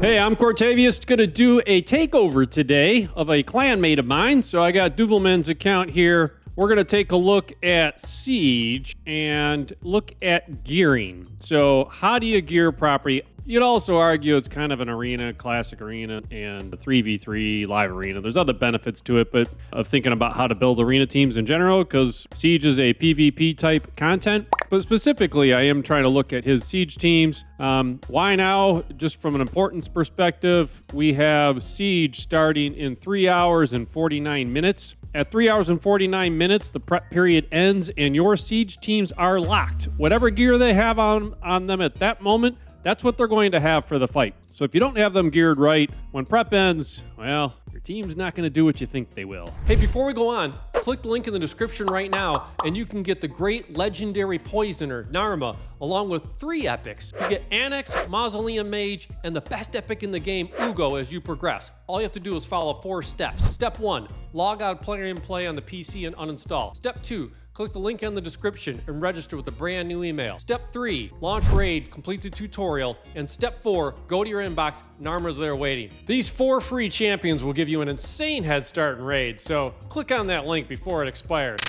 Hey, I'm Cortavius, going to do a takeover today of a clanmate of mine. So I got Duvelman's account here. We're going to take a look at Siege and look at gearing. So how do you gear properly? You'd also argue it's kind of an arena, classic arena, and a 3v3 live arena. There's other benefits to it, but of thinking about how to build arena teams in general, because Siege is a PvP type content. But specifically, I am trying to look at his Siege teams. Why now? Just from an importance perspective, we have Siege starting in 3 hours and 49 minutes. At 3 hours and 49 minutes, the prep period ends and your Siege teams are locked. Whatever gear they have on them at that moment, that's what they're going to have for the fight. So if you don't have them geared right, when prep ends, well, your team's not going to do what you think they will. Hey, before we go on, click the link in the description right now, and you can get the great legendary poisoner, Narma, along with 3 epics. You get Anax, Mausoleum Mage, and the best epic in the game, Uugo, as you progress. All you have to do is follow 4 steps. Step 1, log out Play and Play on the PC and uninstall. Step 2, click the link in the description and register with a brand new email. Step 3, launch raid, complete the tutorial. And step 4, go to your inbox, Narma's there waiting. These 4 free champions will give you an insane head start in raid, so click on that link before it expires.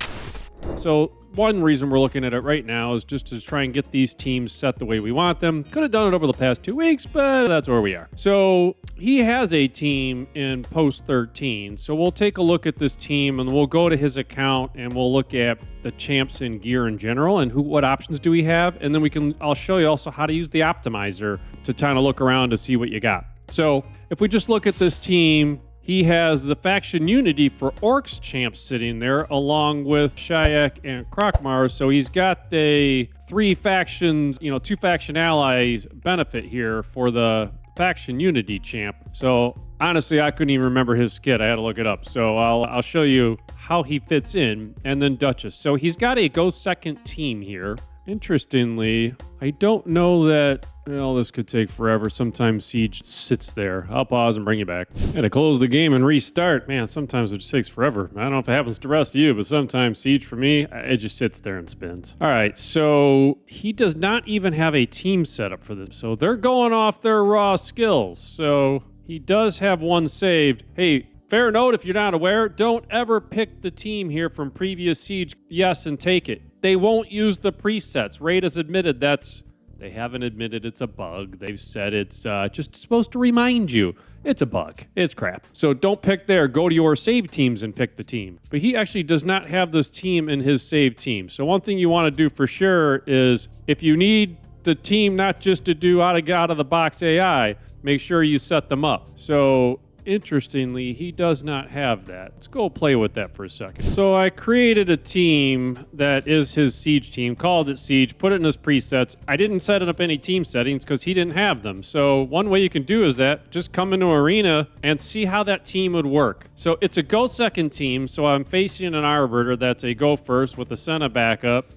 So one reason we're looking at it right now is just to try and get these teams set the way we want them. Could have done it over the past 2 weeks, but that's where we are. So he has a team in post 13. So we'll take a look at this team and we'll go to his account and we'll look at the champs and gear in general and what options do we have. And then I'll show you also how to use the optimizer to kind of look around to see what you got. So if we just look at this team, he has the faction unity for Orcs champs sitting there along with Shayak and Krokmar. So he's got the 3 factions, 2 faction allies benefit here for the faction unity champ. So honestly, I couldn't even remember his skit. I had to look it up. So I'll show you how he fits in. And then Duchess. So he's got a go second team here. Interestingly, I don't know that, well, this could take forever. Sometimes Siege sits there. I'll pause and bring you back. Had to close the game and restart. Man, sometimes it just takes forever. I don't know if it happens to the rest of you, but sometimes Siege for me, it just sits there and spins. All right, so he does not even have a team set up for this. So they're going off their raw skills. So he does have one saved. Hey, fair note, if you're not aware, don't ever pick the team here from previous Siege, yes, and take it. They won't use the presets. Raid has admitted they haven't admitted it's a bug. They've said it's just supposed to remind you. It's a bug. It's crap. So don't pick there. Go to your save teams and pick the team. But he actually does not have this team in his save team. So one thing you want to do for sure is if you need the team not just to do out of the box AI, make sure you set them up. So interestingly, he does not have that. Let's go play with that for a second. So I created a team that is his Siege team, called it Siege, put it in his presets. I didn't set up any team settings because he didn't have them. So one way you can do is that just come into Arena and see how that team would work. So it's a go second team. So I'm facing an Arbiter that's a go first with a Senna backup.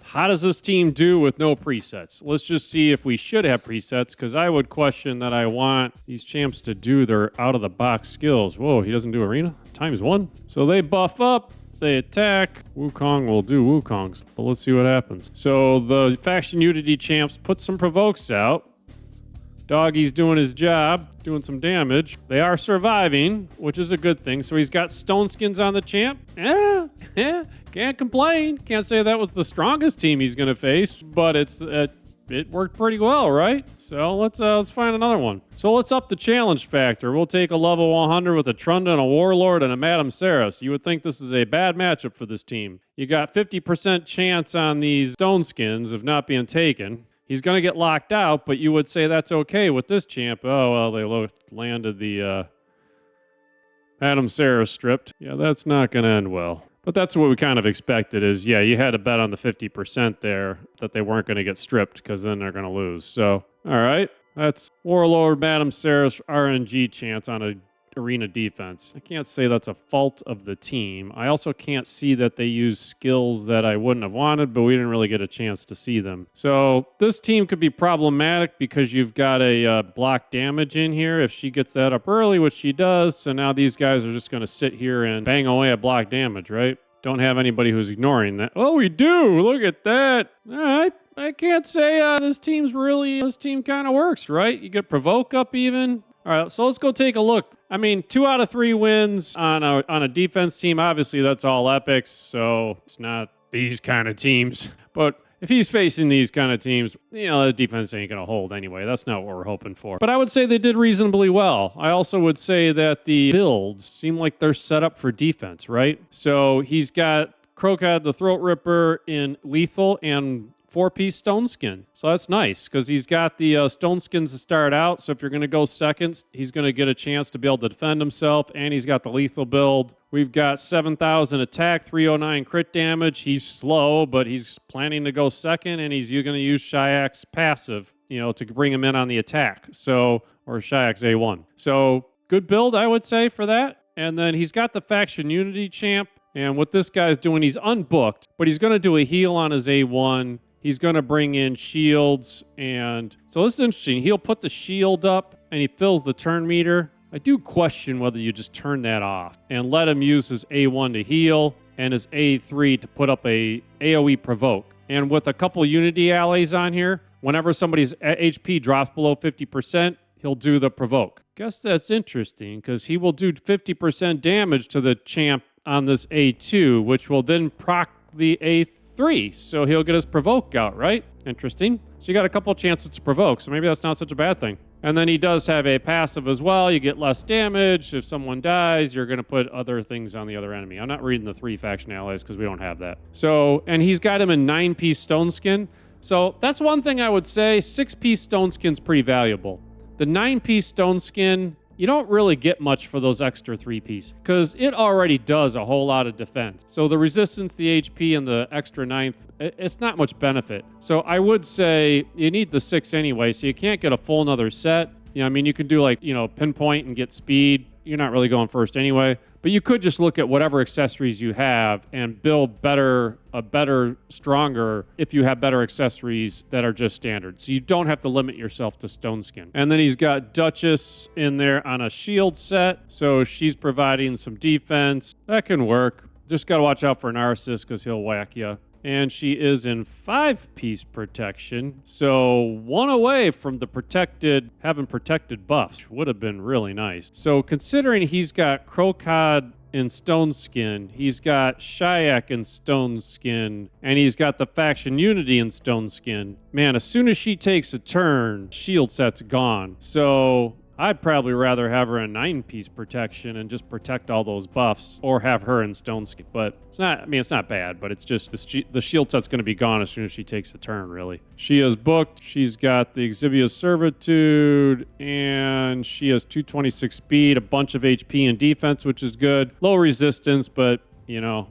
How does this team do with no presets? Let's just see if we should have presets, because I would question that I want these champs to do their out-of-the-box skills. Whoa, he doesn't do Arena? ×1. So they buff up, they attack. Wukong will do Wukongs, but let's see what happens. So the faction unity champs put some provokes out. Doggy's doing his job, doing some damage. They are surviving, which is a good thing. So he's got stone skins on the champ. Can't complain. Can't say that was the strongest team he's going to face, but it worked pretty well, right? So let's find another one. So let's up the challenge factor. We'll take a level 100 with a Trunda and a Warlord and a Madame Saris. You would think this is a bad matchup for this team. You got 50% chance on these stone skins of not being taken. He's going to get locked out, but you would say that's okay with this champ. Oh, well, they landed the Madame Saris stripped. Yeah, that's not going to end well. But that's what we kind of expected is, yeah, you had to bet on the 50% there that they weren't going to get stripped because then they're going to lose. So, all right, that's Warlord, Madame Saris, RNG chance on a arena defense. I can't say that's a fault of the team. I also can't see that they use skills that I wouldn't have wanted, but we didn't really get a chance to see them. So this team could be problematic because you've got a block damage in here if she gets that up early, which she does. So now these guys are just going to sit here and bang away at block damage, right? Don't have anybody who's ignoring that. Oh, we do. Look at that. All right. I can't say this team kind of works, right? You get Provoke up even. All right, so let's go take a look. I mean, 2 out of 3 wins on a defense team. Obviously, that's all epics, so it's not these kind of teams. But if he's facing these kind of teams, the defense ain't going to hold anyway. That's not what we're hoping for. But I would say they did reasonably well. I also would say that the builds seem like they're set up for defense, right? So he's got Krokad the Throat Ripper in lethal and 4-piece Stone Skin. So that's nice because he's got the Stone Skins to start out. So if you're going to go second, he's going to get a chance to be able to defend himself. And he's got the lethal build. We've got 7,000 attack, 309 crit damage. He's slow, but he's planning to go second. And he's going to use Shyak's passive, to bring him in on the attack. Or Shyak's A1. So good build, I would say, for that. And then he's got the Faction Unity champ. And what this guy's doing, he's unbooked, but he's going to do a heal on his A1. He's going to bring in shields, and so this is interesting. He'll put the shield up, and he fills the turn meter. I do question whether you just turn that off and let him use his A1 to heal and his A3 to put up a AoE provoke. And with a couple Unity allies on here, whenever somebody's HP drops below 50%, he'll do the provoke. Guess that's interesting, because he will do 50% damage to the champ on this A2, which will then proc the A3. So he'll get his provoke out, right? Interesting. So you got a couple chances to provoke, so maybe that's not such a bad thing. And then he does have a passive as well. You get less damage. If someone dies, you're going to put other things on the other enemy. I'm not reading the 3 faction allies because we don't have that. So, and he's got him in 9-piece Stone Skin. So that's one thing I would say. 6-piece Stone Skin's pretty valuable. The 9-piece Stone Skin, you don't really get much for those extra 3-piece because it already does a whole lot of defense. So the resistance, the HP, and the extra 9th, it's not much benefit. So I would say you need the 6 anyway, so you can't get a full another set. You could do pinpoint and get speed. You're not really going first anyway. But you could just look at whatever accessories you have and build stronger if you have better accessories that are just standard. So you don't have to limit yourself to Stone Skin. And then he's got Duchess in there on a shield set. So she's providing some defense. That can work. Just got to watch out for Narcissus because he'll whack you. And she is in 5-piece protection. So 1 away from the having protected buffs would have been really nice. So considering he's got Krokad in Stone Skin, he's got Shyak in Stone Skin, and he's got the Faction Unity in Stone Skin. Man, as soon as she takes a turn, shield set's gone. So I'd probably rather have her in 9-piece protection and just protect all those buffs, or have her in Stone Skin. But it's not bad, but it's just the shield set's going to be gone as soon as she takes a turn, really. She is booked. She's got the Exhibious Servitude, and she has 226 speed, a bunch of HP and defense, which is good. Low resistance, but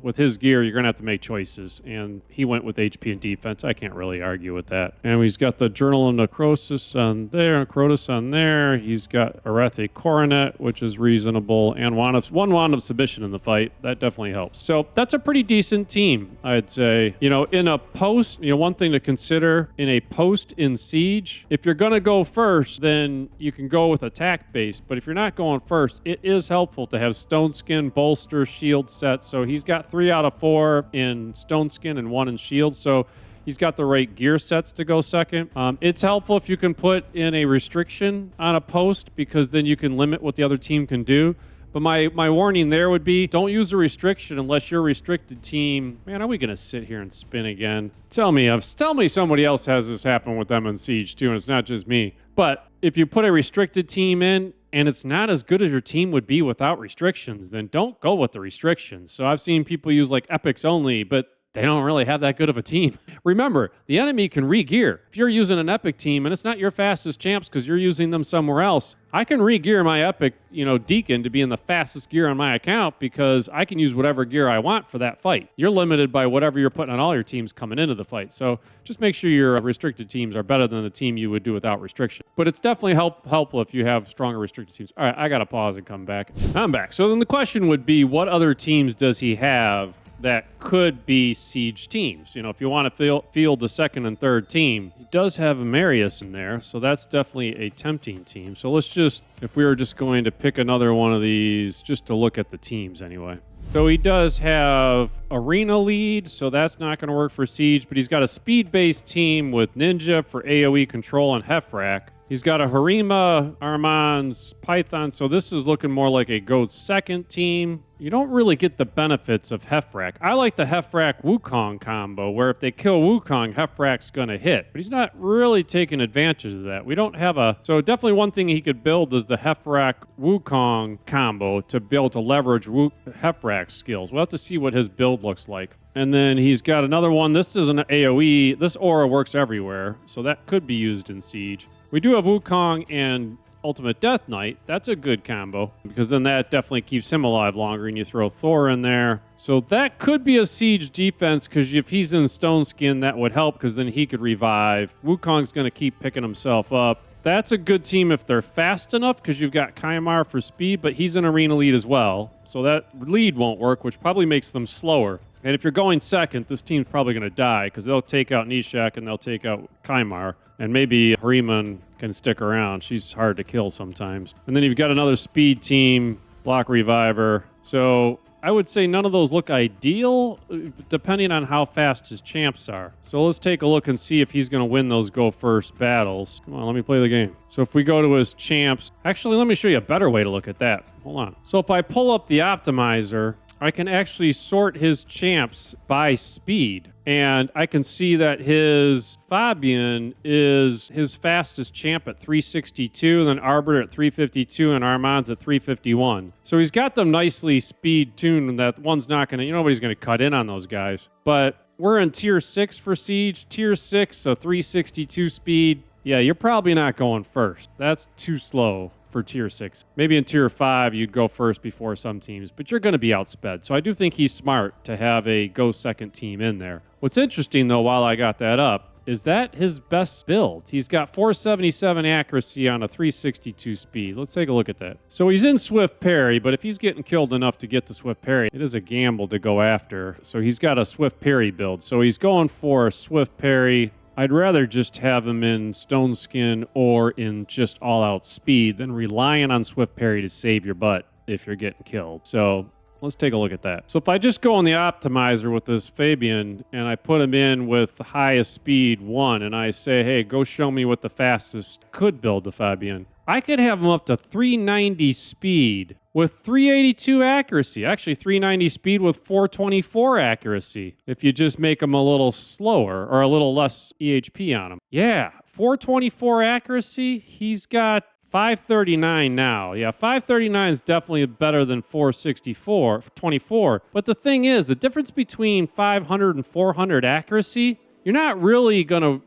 with his gear, you're going to have to make choices. And he went with HP and defense. I can't really argue with that. And he's got the Journal of Necrosis on there, Necrotis on there. He's got Arethe Coronet, which is reasonable, and one wand of submission in the fight. That definitely helps. So that's a pretty decent team, I'd say. In a post, one thing to consider in a post in Siege, if you're going to go first, then you can go with attack based. But if you're not going first, it is helpful to have Stone Skin, bolster, shield set. So he's got 3 out of 4 in Stone Skin and 1 in shield. So he's got the right gear sets to go second. It's helpful if you can put in a restriction on a post, because then you can limit what the other team can do. But my warning there would be, don't use a restriction unless your restricted team... Man, are we going to sit here and spin again? Tell me somebody else has this happen with them in Siege too, and it's not just me. But if you put a restricted team in, and it's not as good as your team would be without restrictions, then don't go with the restrictions. So I've seen people use epics only, but they don't really have that good of a team. Remember, the enemy can re-gear. If you're using an epic team and it's not your fastest champs because you're using them somewhere else, I can re-gear my epic, Deacon to be in the fastest gear on my account because I can use whatever gear I want for that fight. You're limited by whatever you're putting on all your teams coming into the fight. So just make sure your restricted teams are better than the team you would do without restriction. But it's definitely helpful if you have stronger restricted teams. All right, I got to pause and come back. I'm back. So then the question would be, what other teams does he have that could be Siege teams? If you want to field the second and third team, he does have Marius in there, so that's definitely a tempting team. So let's just, if we were just going to pick another one of these, just to look at the teams anyway. So he does have Arena lead, so that's not going to work for Siege, but he's got a speed-based team with Ninja for AoE control and Hefrak. He's got a Harima, Armand's, Python, so this is looking more like a Goat second team. You don't really get the benefits of Hefrak. I like the Hefrak Wukong combo, where if they kill Wukong, Hefrak's going to hit. But he's not really taking advantage of that. We don't have a... So definitely one thing he could build is the Hefrak Wukong combo to be able to leverage Hefrak's skills. We'll have to see what his build looks like. And then he's got another one. This is an AoE. This aura works everywhere, so that could be used in Siege. We do have Wukong and Ultimate Death Knight. That's a good combo because then that definitely keeps him alive longer, and you throw Thor in there. So that could be a Siege defense because if he's in Stone Skin, that would help because then he could revive. Wukong's going to keep picking himself up. That's a good team if they're fast enough because you've got Kaimar for speed, but he's an arena lead as well. So that lead won't work, which probably makes them slower. And if you're going second, this team's probably going to die because they'll take out Nishak and they'll take out Kaimar. And maybe Hariman can stick around. She's hard to kill sometimes. And then you've got another speed team, Block Reviver. So I would say none of those look ideal, depending on how fast his champs are. So let's take a look and see if he's going to win those go first battles. Come on, let me play the game. So if we go to his champs, actually, let me show you a better way to look at that. Hold on. So if I pull up the optimizer, I can actually sort his champs by speed. And I can see that his Fabian is his fastest champ at 362, then Arbiter at 352, and Armand's at 351. So he's got them nicely speed tuned, that one's not going to, nobody's going to cut in on those guys. But we're in tier 6 for Siege. Tier 6, so 362 speed. Yeah, you're probably not going first. That's too slow for tier 6. Maybe in tier 5 you'd go first before some teams, but you're going to be outsped. So I do think he's smart to have a go second team in there. What's interesting though, while I got that up, is that his best build. He's got 477 accuracy on a 362 speed. Let's take a look at that. So he's in Swift Parry, but if he's getting killed enough to get to Swift Parry, it is a gamble to go after. So he's got a Swift Parry build. So he's going for a Swift Parry. I'd rather just have him in Stone Skin or in just all-out speed than relying on Swift Parry to save your butt if you're getting killed. So let's take a look at that. So if I just go on the optimizer with this Fabian and I put him in with the highest speed 1 and I say, hey, go show me what the fastest could build the Fabian, I could have him up to 390 speed with 382 accuracy. Actually, 390 speed with 424 accuracy if you just make him a little slower or a little less EHP on him. Yeah, 424 accuracy. He's got 539 now. Yeah, 539 is definitely better than 424. But the thing is, the difference between 500 and 400 accuracy, you're not really going to,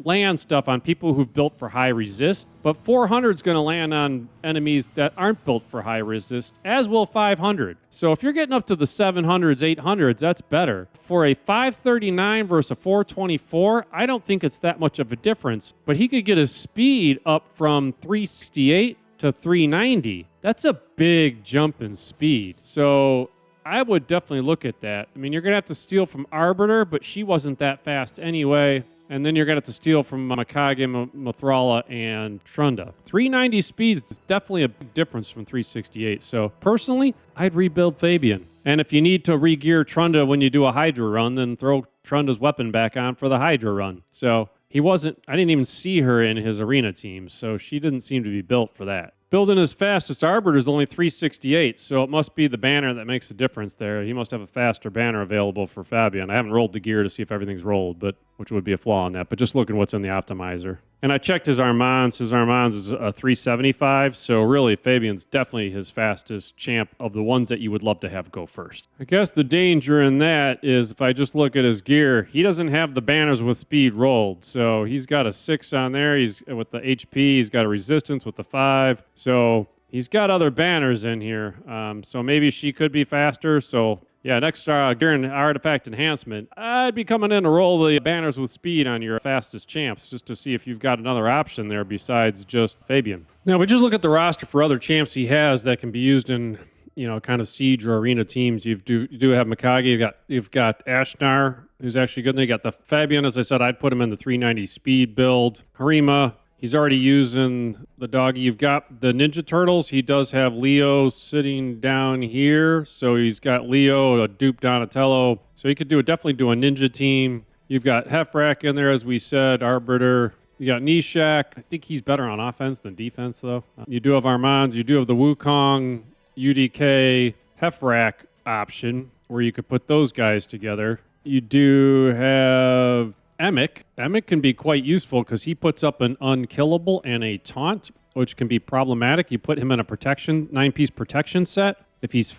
land stuff on people who've built for high resist, but 400 is going to land on enemies that aren't built for high resist, as will 500. So if you're getting up to the 700s, 800s, that's better. For a 539 versus a 424, I don't think it's that much of a difference, but he could get his speed up from 368 to 390. That's a big jump in speed. So I would definitely look at that. I mean, you're going to have to steal from Arbiter, but she wasn't that fast anyway. And then you're going to have to steal from Mikage, Mithrala, and Trunda. 390 speed is definitely a big difference from 368. So personally, I'd rebuild Fabian. And if you need to re-gear Trunda when you do a Hydra run, then throw Trunda's weapon back on for the Hydra run. So I didn't even see her in his arena team, so she didn't seem to be built for that. Building his fastest Arbiter is only 368, so it must be the banner that makes the difference there. He must have a faster banner available for Fabian. I haven't rolled the gear to see if everything's rolled, which would be a flaw in that, but just looking what's in the optimizer. And I checked his Armands. His Armands is a 375, so really Fabian's definitely his fastest champ of the ones that you would love to have go first. I guess the danger in that is if I just look at his gear, he doesn't have the banners with speed rolled. So he's got a 6 on there. He's with the HP. He's got a resistance with the 5. So he's got other banners in here. So maybe she could be faster. So yeah, next during Artifact Enhancement, I'd be coming in to roll the banners with speed on your fastest champs just to see if you've got another option there besides just Fabian. Now, if we just look at the roster for other champs he has that can be used in, kind of Siege or Arena teams, you do have Mikage, you've got Ashnar, who's actually good. And then you got the Fabian, as I said, I'd put him in the 390 speed build. Harima, He's already using the doggy. You've got the Ninja Turtles. He does have Leo sitting down here. So he's got Leo, a dupe Donatello. So he could definitely do a ninja team. You've got Hefrak in there, as we said, Arbiter. You got Nishak. I think he's better on offense than defense, though. You do have Armands. You do have the Wukong, UDK, Hefrak option, where you could put those guys together. You do have Emic. Emic can be quite useful because he puts up an unkillable and a taunt, which can be problematic. You put him in a 9-piece protection set. If he's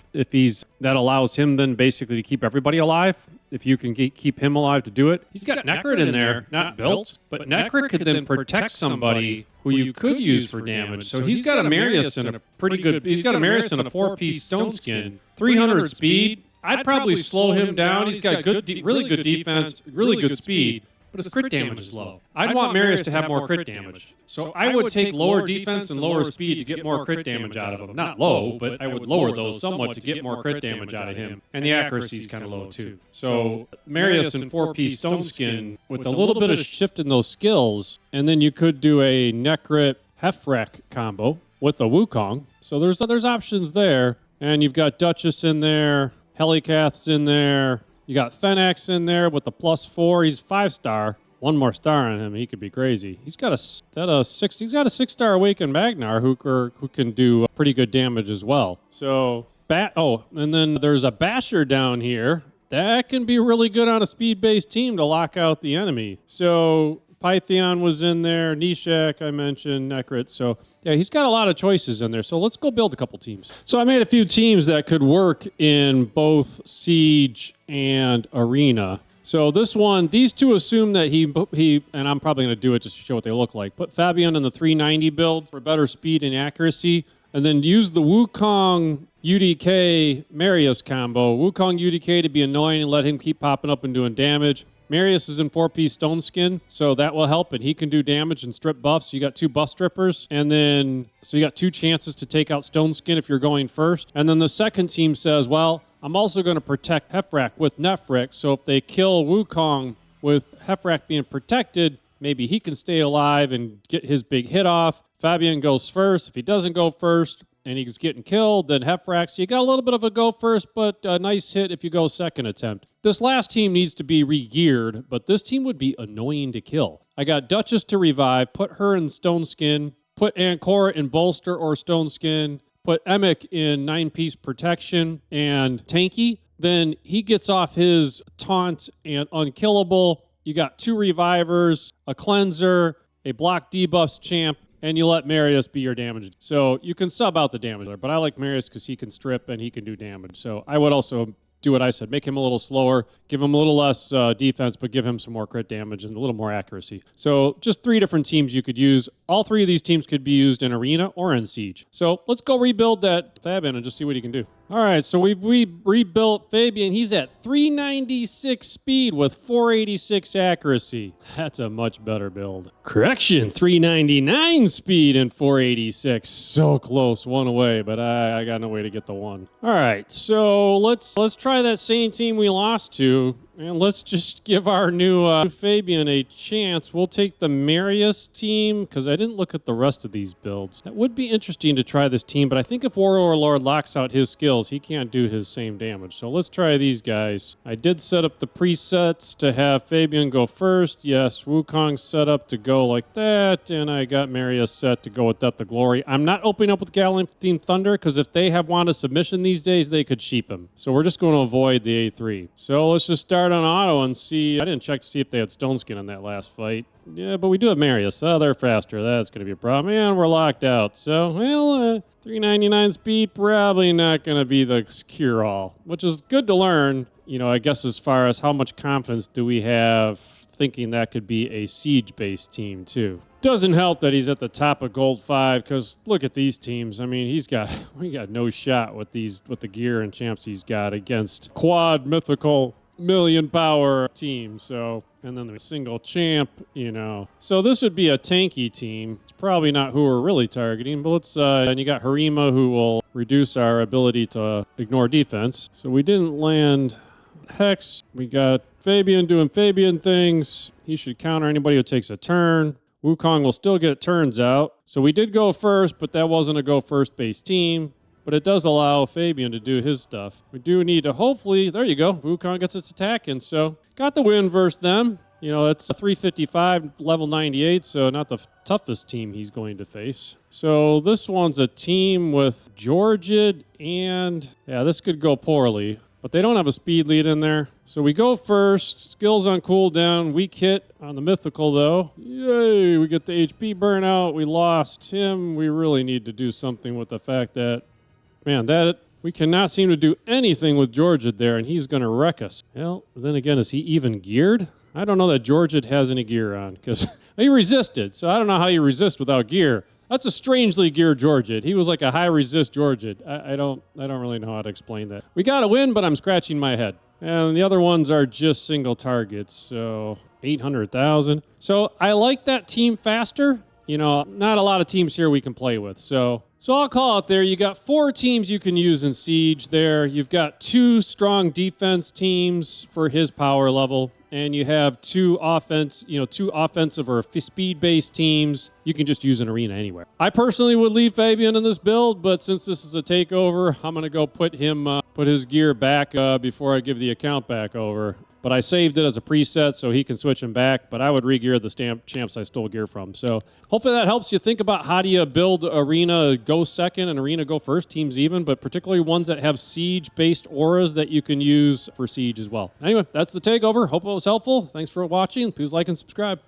that allows him then basically to keep everybody alive. If you can keep him alive to do it. He's got Necrit in there, not built, but Necrit could then protect somebody who you could use for damage. So he's got a Marius and a pretty good. He's got a Marius and a 4-piece Stone Skin, 300 speed. I'd probably slow him down. He's got really good defense, really good speed, but his crit damage is low. I'd want Marius to have more crit damage. So I would take lower defense and lower speed to get more crit damage out of him. Not low, but I would lower those somewhat to get more crit damage out of him. And the accuracy is kind of low too. So Marius and 4-piece Stone Skin with a little bit of shift in those skills, and then you could do a Necrit Hefrak combo with a Wukong. So there's options there. And you've got Duchess in there. Helicath's in there. You got Fenax in there with the +4. He's 5-star. One more star on him, he could be crazy. He's got a 6-star Awakened Magnar who can do pretty good damage as well. So and then there's a Basher down here that can be really good on a speed-based team to lock out the enemy. So Pytheon was in there, Nishak, I mentioned, Necrit. So, yeah, he's got a lot of choices in there. So let's go build a couple teams. So I made a few teams that could work in both Siege and Arena. So these two assume that he and I'm probably going to do it just to show what they look like. Put Fabian in the 390 build for better speed and accuracy, and then use the Wukong UDK Marius combo. Wukong UDK to be annoying and let him keep popping up and doing damage. Marius is in 4-piece Stone Skin, so that will help, and he can do damage and strip buffs. You got 2 buff strippers, and then so you got 2 chances to take out Stone Skin if you're going first. And then the second team says, well, I'm also going to protect Hefrak with Nefrik, so if they kill Wukong with Hefrak being protected, maybe he can stay alive and get his big hit off. Fabian goes first. If he doesn't go first and he's getting killed, then Hefrak, so you got a little bit of a go first, but a nice hit if you go second attempt. This last team needs to be re-geared, but this team would be annoying to kill. I got Duchess to revive, put her in Stone Skin, put Ancora in Bolster or Stone Skin, put Emic in 9-piece protection and tanky. Then he gets off his taunt and unkillable. You got 2 revivers, a cleanser, a block debuffs champ, and you let Marius be your damage. So you can sub out the damage there, but I like Marius because he can strip and he can do damage. So I would also do what I said. Make him a little slower, give him a little less defense, but give him some more crit damage and a little more accuracy. So just 3 different teams you could use. All 3 of these teams could be used in Arena or in Siege. So let's go rebuild that Fabian and just see what he can do. All right, so we rebuilt Fabian. He's at 396 speed with 486 accuracy. That's a much better build. Correction, 399 speed and 486. So close, one away, but I got no way to get the one. All right, so let's try that same team we lost to, and let's just give our new Fabian a chance. We'll take the Marius team, because I didn't look at the rest of these builds. That would be interesting to try this team, but I think if Warlord Lord locks out his skills, he can't do his same damage. So let's try these guys. I did set up the presets to have Fabian go first. Yes, Wukong set up to go like that, and I got Marius set to go with Death of Glory. I'm not opening up with Galantine Thunder, because if they have wanted submission these days, they could sheep him. So we're just going to avoid the A3. So let's just start on auto and see. I didn't check to see if they had Stone Skin in that last fight. Yeah, but we do have Marius. Oh, they're faster. That's going to be a problem. And we're locked out. So, well, 399 speed, probably not going to be the cure-all, which is good to learn, you know, I guess as far as how much confidence do we have thinking that could be a Siege-based team, too. Doesn't help that he's at the top of Gold 5, because look at these teams. I mean, we got no shot with the gear and champs he's got against quad mythical million power team. So, and then the single champ, you know. So this would be a tanky team. It's probably not who we're really targeting, but let's, and you got Harima, who will reduce our ability to ignore defense. So we didn't land Hex. We got Fabian doing Fabian things. He should counter anybody who takes a turn. Wukong will still get turns out. So we did go first, but that wasn't a go first base team. But it does allow Fabian to do his stuff. We do need to hopefully, there you go, Wukong gets its attack in. So got the win versus them. You know, it's a 355, level 98, so not the toughest team he's going to face. So this one's a team with Georgid and, yeah, this could go poorly. But they don't have a speed lead in there. So we go first. Skills on cooldown. Weak hit on the mythical, though. Yay! We get the HP burnout. We lost him. We really need to do something with the fact that, man, that we cannot seem to do anything with Georgid there, and he's going to wreck us. Well, then again, is he even geared? I don't know that Georgid has any gear on, because he resisted. So I don't know how you resist without gear. That's a strangely geared Georgid. He was like a high resist Georgid. I don't really know how to explain that. We got a win, but I'm scratching my head. And the other ones are just single targets, so 800,000. So I like that team faster. You know, not a lot of teams here we can play with. So I'll call it there. You got 4 teams you can use in Siege there. You've got 2 strong defense teams for his power level. And you have 2 offensive or speed-based teams. You can just use an arena anywhere. I personally would leave Fabian in this build, but since this is a takeover, I'm going to go put his gear back before I give the account back over. But I saved it as a preset so he can switch him back. But I would re-gear the champs I stole gear from. So hopefully that helps you think about how do you build arena go second and arena go first, teams even, but particularly ones that have siege-based auras that you can use for siege as well. Anyway, that's the takeover. Hope it was helpful. Thanks for watching. Please like and subscribe.